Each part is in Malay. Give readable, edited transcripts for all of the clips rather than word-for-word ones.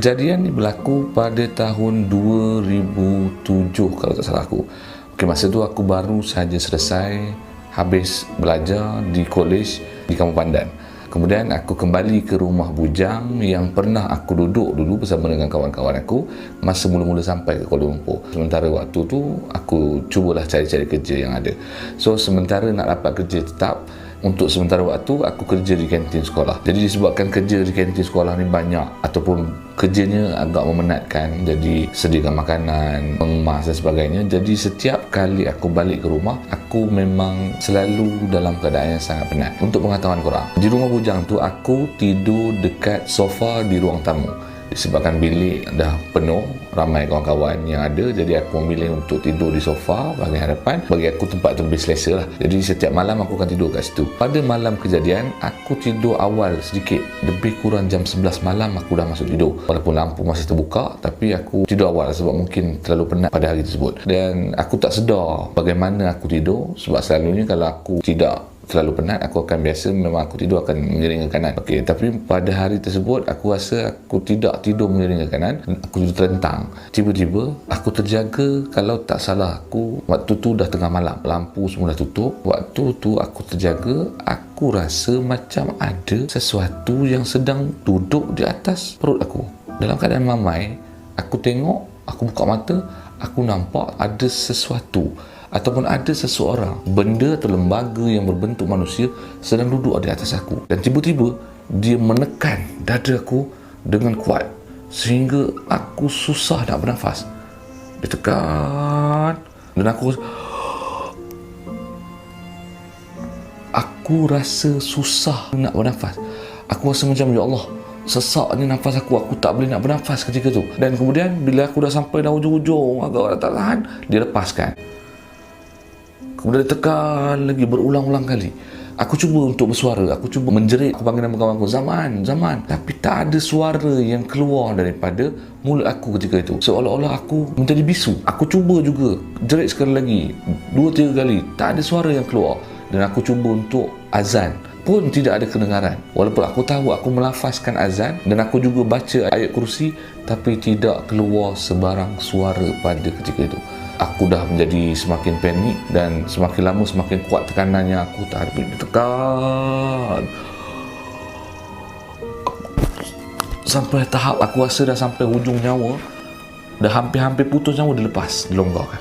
Kejadian ni berlaku pada tahun 2007 kalau tak salah aku. Okey, masa tu aku baru sahaja selesai habis belajar di kolej di Kampung Pandan. Kemudian aku kembali ke rumah bujang yang pernah aku duduk dulu bersama dengan kawan-kawan aku masa mula-mula sampai ke Kuala Lumpur. Sementara waktu tu aku cubalah cari-cari kerja yang ada. So sementara nak dapat kerja tetap, untuk sementara waktu aku kerja di kantin sekolah. Jadi disebabkan kerja di kantin sekolah ni banyak ataupun kerjanya agak memenatkan, jadi sediakan makanan, mengemas dan sebagainya. Jadi setiap kali aku balik ke rumah, aku memang selalu dalam keadaan yang sangat penat. Untuk pengetahuan korang, di rumah bujang tu aku tidur dekat sofa di ruang tamu. Disebabkan bilik dah penuh, ramai kawan-kawan yang ada, jadi aku memilih untuk tidur di sofa bahagian hadapan. Bagi aku tempat tu lebih selesa lah. Jadi setiap malam aku akan tidur kat situ. Pada malam kejadian, aku tidur awal sedikit. Lebih kurang jam 11 malam aku dah masuk tidur. Walaupun lampu masih terbuka, tapi aku tidur awal sebab mungkin terlalu penat pada hari tersebut. Dan aku tak sedar bagaimana aku tidur, sebab selalunya kalau aku tidak terlalu penat, aku akan biasa memang aku tidur akan menjeling ke kanan. Okey, tapi pada hari tersebut aku rasa aku tidak tidur menjeling ke kanan, aku tidur terlentang. Tiba-tiba aku terjaga, kalau tak salah aku waktu tu dah tengah malam, lampu semua dah tutup. Waktu tu aku terjaga, aku rasa macam ada sesuatu yang sedang duduk di atas perut aku. Dalam keadaan mamai, aku tengok, aku buka mata, aku nampak ada sesuatu ataupun ada seseorang, benda atau lembaga yang berbentuk manusia sedang duduk di atas aku. Dan tiba-tiba dia menekan dada aku dengan kuat sehingga aku susah nak bernafas. Dia tekan dan aku rasa susah nak bernafas. Aku rasa macam, ya Allah, sesak ni nafas aku tak boleh nak bernafas ketika tu. Dan kemudian bila aku dah sampai dah hujung-hujung, agak tak tahan, dia lepaskan. Kemudian dia tekan lagi berulang-ulang kali. Aku cuba untuk bersuara, aku cuba menjerit, aku panggil nama kawan aku, Zaman. Tapi tak ada suara yang keluar daripada mulut aku ketika itu. Seolah-olah aku menjadi bisu. Aku cuba juga jerit sekali lagi, 2-3 kali, tak ada suara yang keluar. Dan aku cuba untuk azan, pun tidak ada kedengaran. Walaupun aku tahu aku melafazkan azan dan aku juga baca ayat kursi, tapi tidak keluar sebarang suara pada ketika itu. Aku dah menjadi semakin panik dan semakin lama semakin kuat tekanannya. Aku tak ada tekan sampai tahap aku rasa dah sampai hujung nyawa, dah hampir-hampir putus nyawa, dia lepas, dilonggarkan.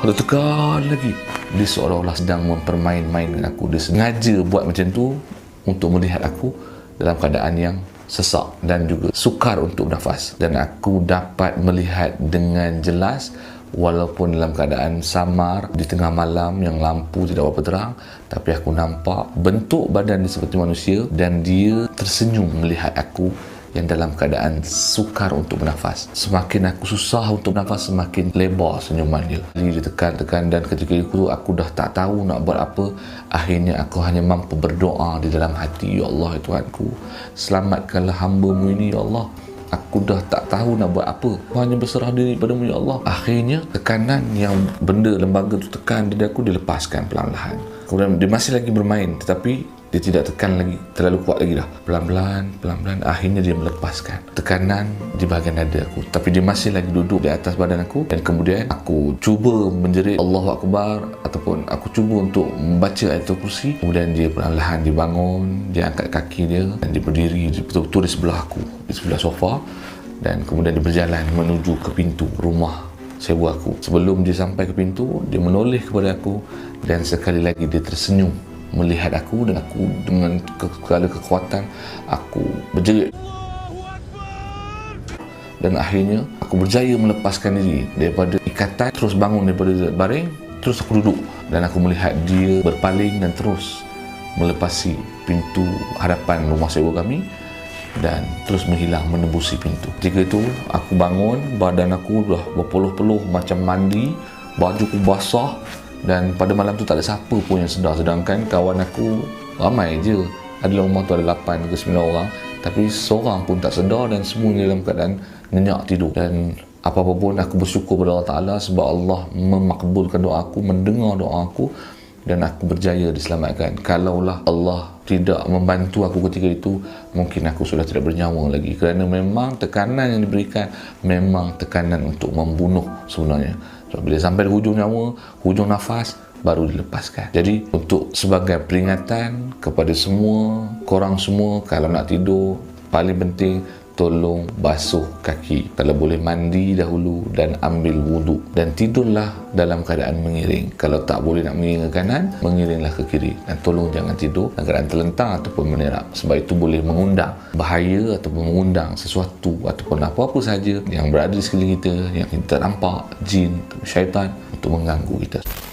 Dia tekan lagi. Dia seolah-olah sedang mempermain-main dengan aku. Dia sengaja buat macam tu untuk melihat aku dalam keadaan yang sesak dan juga sukar untuk bernafas. Dan aku dapat melihat dengan jelas, walaupun dalam keadaan samar di tengah malam yang lampu tidak berapa terang, tapi aku nampak bentuk badan dia seperti manusia dan dia tersenyum melihat aku yang dalam keadaan sukar untuk bernafas. Semakin aku susah untuk bernafas, semakin lebar senyuman dia. Dia tekan dan ketika itu aku dah tak tahu nak buat apa. Akhirnya aku hanya mampu berdoa di dalam hati, Ya Allah, Tuhanku, selamatkanlah hamba-Mu ini, Ya Allah. Aku dah tak tahu nak buat apa, aku hanya berserah diri padamu, Ya Allah. Akhirnya tekanan yang benda lembaga tu tekan dada aku dilepaskan perlahan-lahan. Kemudian dia masih lagi bermain, tetapi dia tidak tekan lagi terlalu kuat lagi dah. Pelan-pelan akhirnya dia melepaskan tekanan di bahagian dada aku, tapi dia masih lagi duduk di atas badan aku. Dan kemudian aku cuba menjerit Allahu Akbar ataupun aku cuba untuk membaca ayat kursi. Kemudian dia perlahan-lahan dibangun, dia angkat kaki dia dan dia berdiri betul-betul di sebelah aku, di sebelah sofa. Dan kemudian dia berjalan menuju ke pintu rumah sewa aku. Sebelum dia sampai ke pintu, dia menoleh kepada aku dan sekali lagi dia tersenyum melihat aku. Dan aku dengan segala kekuatan aku berjerit, dan akhirnya aku berjaya melepaskan diri daripada ikatan, terus bangun daripada baring, terus aku duduk dan aku melihat dia berpaling dan terus melepasi pintu hadapan rumah sewa kami dan terus menghilang menembusi pintu. Ketika itu aku bangun, badan aku dah berpeluh-peluh macam mandi, bajuku basah. Dan pada malam tu tak ada siapa pun yang sedar, sedangkan kawan aku ramai je. Adalah rumah tu ada 8 ke 9 orang, tapi seorang pun tak sedar dan semuanya dalam keadaan nyenyak tidur. Dan apa-apa pun aku bersyukur kepada Allah Ta'ala sebab Allah memakbulkan doa aku, mendengar doa aku dan aku berjaya diselamatkan. Kalaulah Allah tidak membantu aku ketika itu, mungkin aku sudah tidak bernyawa lagi, kerana memang tekanan yang diberikan memang tekanan untuk membunuh sebenarnya. So, bila sampai di hujung nyawa, hujung nafas, baru dilepaskan. Jadi untuk sebagai peringatan kepada semua korang semua, kalau nak tidur, paling penting tolong basuh kaki, kalau boleh mandi dahulu dan ambil wuduk, dan tidurlah dalam keadaan mengiring. Kalau tak boleh nak mengiring ke kanan, mengiringlah ke kiri, dan tolong jangan tidur dalam keadaan terlentang ataupun menerap, sebab itu boleh mengundang bahaya ataupun mengundang sesuatu ataupun apa-apa saja yang berada di sekeliling kita yang kita tak nampak, jin, syaitan, untuk mengganggu kita.